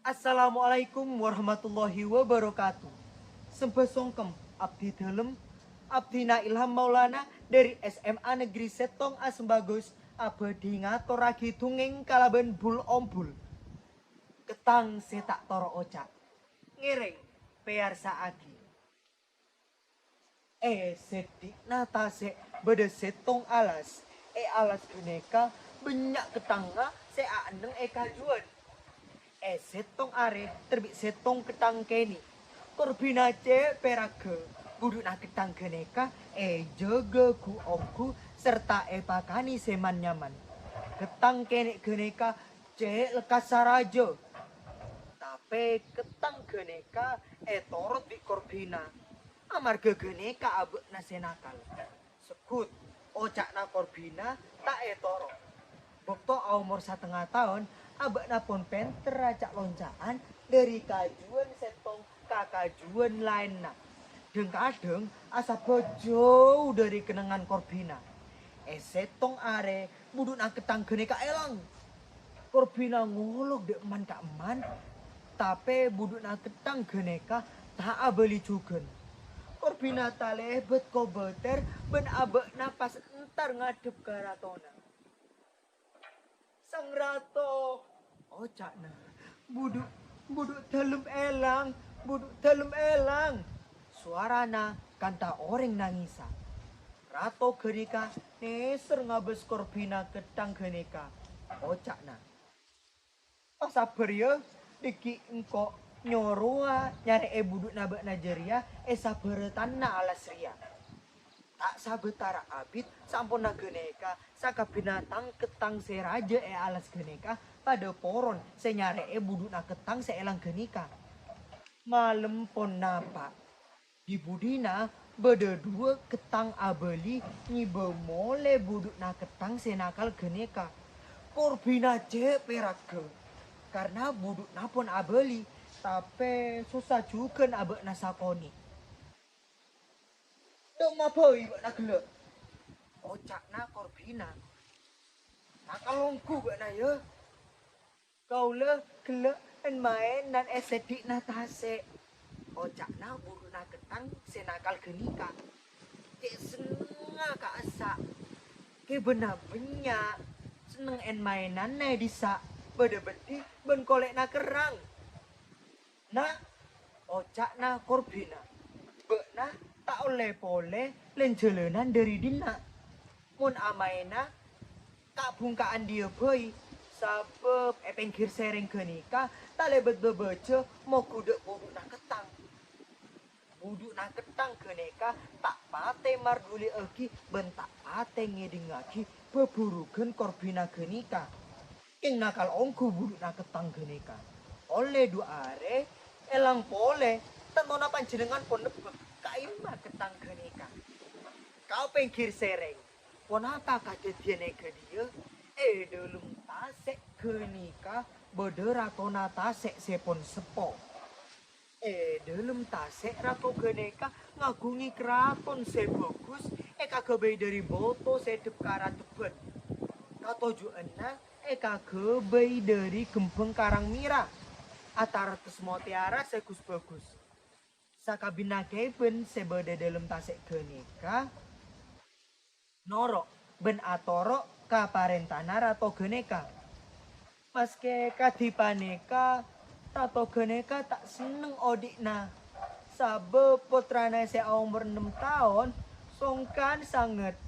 Assalamualaikum warahmatullahi wabarakatuh. Sembah songkem abdi dalem abdina Ilham Maulana dari SMA Negeri Setong Asembagus abadi ngaturake dunging kalaban bul ombul. Ketang setak toro ocak. Ngiring pearsa agi. Sedik natase beda setong alas. Alas guneka banyak ketangga aneng kajuan. Setong are terbit setong ketang keni. Korbinace perage. Buduna ketang geneka jaga ku omku serta pakani seman nyaman. Ketang kene geneka lekas sarajo. Tapi ketang geneka torot di korbina. Amarga geneka abek nasenakal. Sekut ocak na korbina tak torot. Bokto umur 1,5 tahun abak napon penter racak loncaan dari kajuan setong ke kajuan lainnya. Dan kadang asa jauh dari kenangan korbina. Setong are budut nak ketang geneka elang. Korbina ngolok dek eman ka eman. Tapi budut nak ketang geneka tak abeli jugen. Korbina talebet ko beter ben abak napas entar ngadep ke ratona. Sang rato ocak na buduk dalam elang suarana kanta orang nangisa rato genika neser ngabes korbina ketang genika ocak na pas sabar ya diki engko nyorua nyari buduk nabak najeria sabar tanah alas ria. Tak sabetara abit sampun geneka saka binatang ketang seraja alas geneka pada poron senyare buduna ketang seelang genika. Malem pon napa di budina beda dua ketang abeli nyiba mole buduna ketang senakal geneka. Korbina perake karena buduna pon abeli tapi susah juga abek nasakoni. Dong maboi buat nak gelak. Ocak na korbina. Nakalongku buat na ya. Kau le gelak dan main dan sedik na tase. Ocak na buru na ketang senakal genika. Cek seneng ka asa. Ke benar banyak. Seneng en mainan na disa. Beda beti ben kolek na kerang. Nah, ocak na korbina. Bek na tak oleh pole lenjelenan dari dina. Mun amaina kak bungkaan dia boy. Sabab pinggir sereng genika tak lebet bebeje mau kudek buduk na ketang. Buduk na ketang genika tak pate marduli egi bentak pate ngeding lagi beburugen korbina genika. Ing nakal ongku buduk na ketang genika. Oleh dua are elang pole tentona panjenengan pon nebek kain mah ketang genika. Kau pinggir sereng. Pon apa kadediane ke dia? Delum tasek genika bede ratona tasek sepon sepo. Delum tasek rato genika ngagungi keraton sebagus kagebe dari boto sedep karat teben. Katoju ena kagebe dari gembeng karang mira. Atara tesmo tiara segus bagus. Sakabina keben sebeda dalam tasek genika norok ben atoro kaparentana rato geneka. Maske kadipaneka rato geneka tak seneng odikna. Sabe putrana se umur 6 tahun songkan sangat.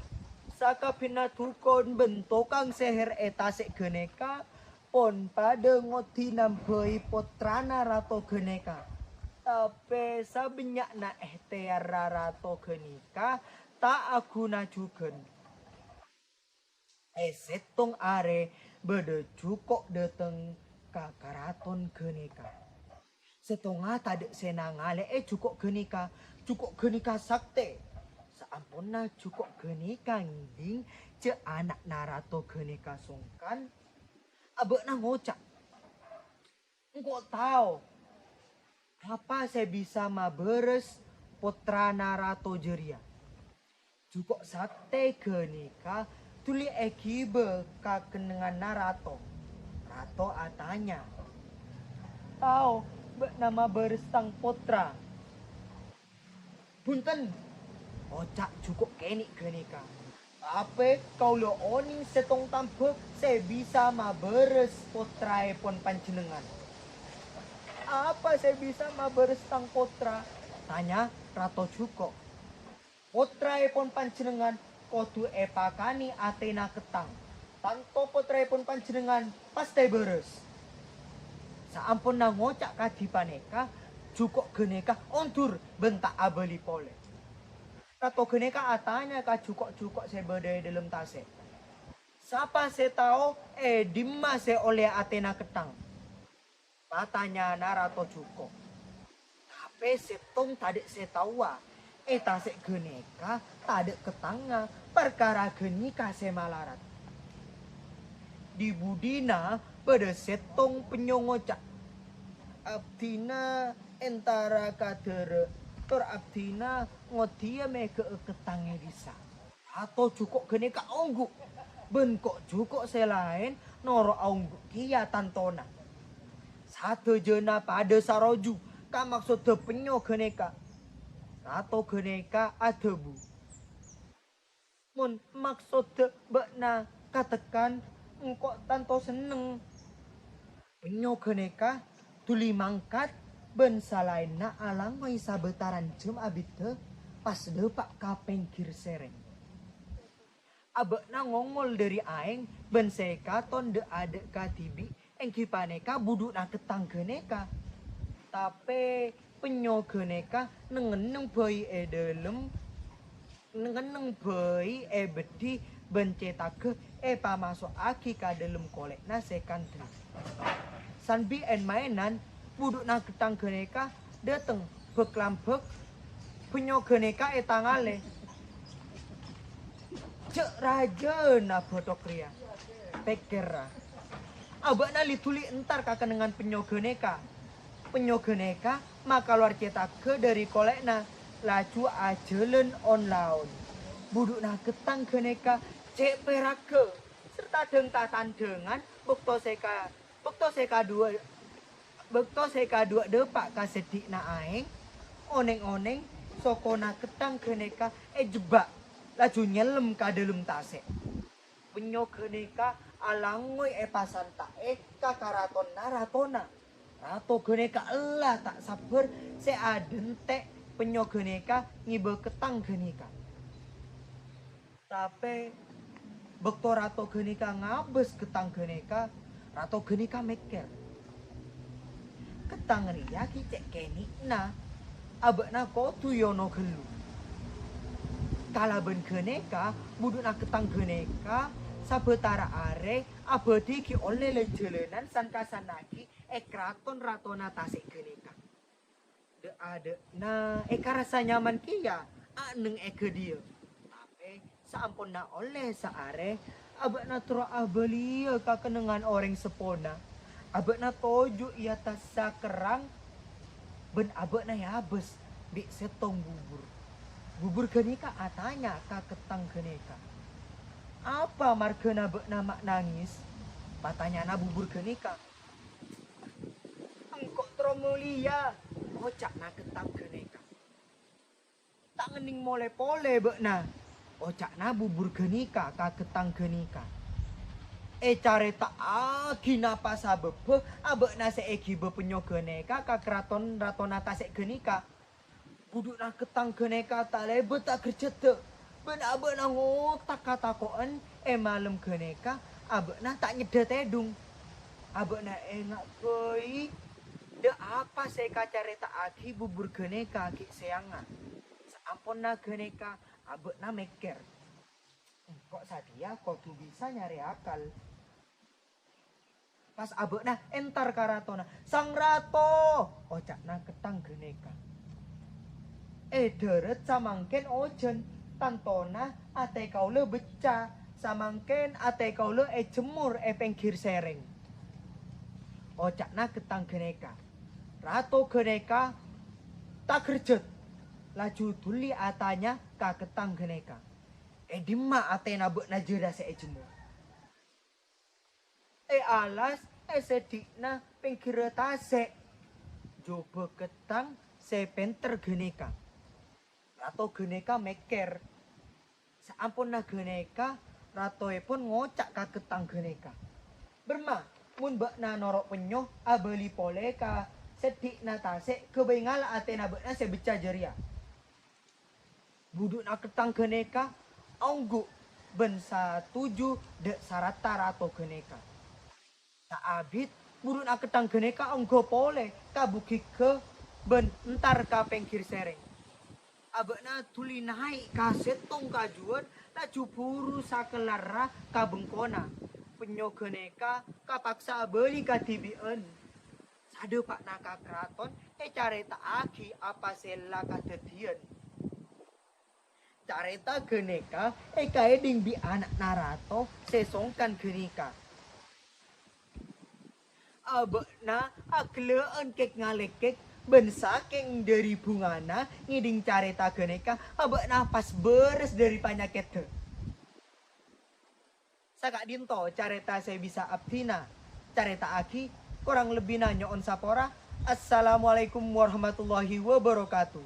Sakabina tukon bentokang seher tasek geneka pon pada ngoti namboi putrana rato geneka. Tapi sabenyak na tiara rato genika tak aku najugen. Setong are beda cukok dateng kakaraton genika. Setonga tade senangale cukok genika sakte. Saampuna cukok genika ngiding ce anak narato genika songkan abek na ngocak. Engkau tahu apa saya bisa maberes putra narato jeria. Cukok sate genika tuli ekibe kakenengan narato. Rato atanya. tahu nama berestang potra. Punten, ocak cukup kenik genika. Apa kau lo oning setong tampe saya bisa ma beres potra pon panjenengan. Apa saya bisa ma beres tang potra? Tanya Rato Cuko. Potra pon panjenengan kodu epakani Athena ketang. Tanto potra pon panjenengan pasti beres. Saampun na ngocak kadipaneka, Cuko geneka ondur bentak abeli pole. Rato geneka atanya ka Cuko-Cuko sebedai dalam tase. Siapa saya tahu dimma se oleh Athena ketang. Patanya na Rato Cuko. Tapi setong tadi saya tahu tase geneka tadi ketanga perkara genika se malarat. Di budina pada setong penyongocak. Abdina entara kadere tor abdina ngodia meke ketange disa. Atau cukup geneka ongguk. Ben kok cukup selain noro ongguk kia tantona. Satu jena pada saroju ka maksud penyo geneka. Atau geneka adebu. Mun maksud bekna katakan engkau tanto seneng. Penyo geneka tuli mangkat ben salain na alang mai sabetaran jem abite pas depak kapengkir sereng. Abek na ngongol dari aeng ben sekaton de adek katibi engki paneka buduk na ketang geneka. Tapi penyo geneka nengeneng bayi delem nengeneng bayi bedi ben cetake pamasuk aki ka delem kolek na sekantri. Sanbi en mainan buduk na ketang geneka dateng beklambek penyo geneka tangale. Cek raja na botok ria. Pekera. Abak na lituli entar kakenengan penyo geneka. Penyo geneka maka luar cetake dari kolekna laju ajelen on laun. Buduk na ketang geneka cek perake serta deng tatandengan bukto seka dua depak kasedik na aeng oneng-oneng sokona ketang geneka jebak laju nyelem ka dalam tase. Penyo geneka alangoy pasan tae kakaraton na ratona. Rato geneka elah tak sabar seadentek penyo geneka ngibe ketang geneka. Tapi bekto rato geneka ngabes ketang geneka, rato geneka meker. Ketang ria kicek kenik na abek na kotu yono gelu. Kalaben geneka buduk na ketang geneka sabetara are abadi ki oleh lejelenan san kasanaki kraton ratona tasik geneka. De ade na karasa nyaman kia aneng ke dia. Tapi saampun na oleh saare abek na tro abelia kakenengan orang sepona. Abek na toju ia tasa kerang ben abek na habes di setong bubur. Bubur geneka atanya ka ketang geneka. Apa margena abek na mak nangis? Patanya na bubur geneka. Engkau tromulia ocak na ketang geneka. Tak ngening mole pole bek na. Ocak na bubur geneka ka ketang geneka. Care tak agi napa sabebe abek na seegi bepenyo geneka ka keraton ratona tasek geneka. Buduk na ketang geneka tak lebet tak kercete. Ben abek na ngotak katakoan malem geneka abek na tak nyedet edung. Abek na enak koi. De apa saya kacare tak agi bubur geneka ki seangan. Saampun na geneka abek na meker. Kok sadia kok tu bisa nyari akal. Pas abek na entar karatona. Sang rato. Ocak na ketang geneka. Deret samangken ojen. Tantona ate kaule beca. Samangken ate kaule jemur penggir sereng. Ocak na ketang geneka. Rato geneka tak kerjet. Laju tuli atanya ka ketang geneka. Dimma ate nabek na jeda jemur. Alas sedikna pinggir tasek. Coba ketang sepenter geneka. Rato geneka meker. Saampun na geneka, ratoe pun ngocak ka ketang geneka. Berma, mun bak na norok penyoh, abeli pole ka sedik na tasek, kebaingala atena bak na sebeca jeria. Buduk na ketang geneka, onggu ben satuju dek sarata rato geneka. Tak abit, buduk na ketang geneka onggo pole, kabuki ke ben entar ka pengkir sereng. Abakna tuli naik kaset tong kajuan na jupuru sakelara kabengkona. Penyo geneka kapaksa beli katibian. Sade pak naka kraton careta aki apa sela kadetian. Careta geneka kaeding bi anak narato sesongkan geneka. Abakna aklean kek ngalekek ben saking dari bungana ngiding careta geneka abak napas beres dari penyakit te. Sakak dinto careta saya bisa abdina. Careta aki kurang lebih nanyo on sapora. Assalamualaikum warahmatullahi wabarakatuh.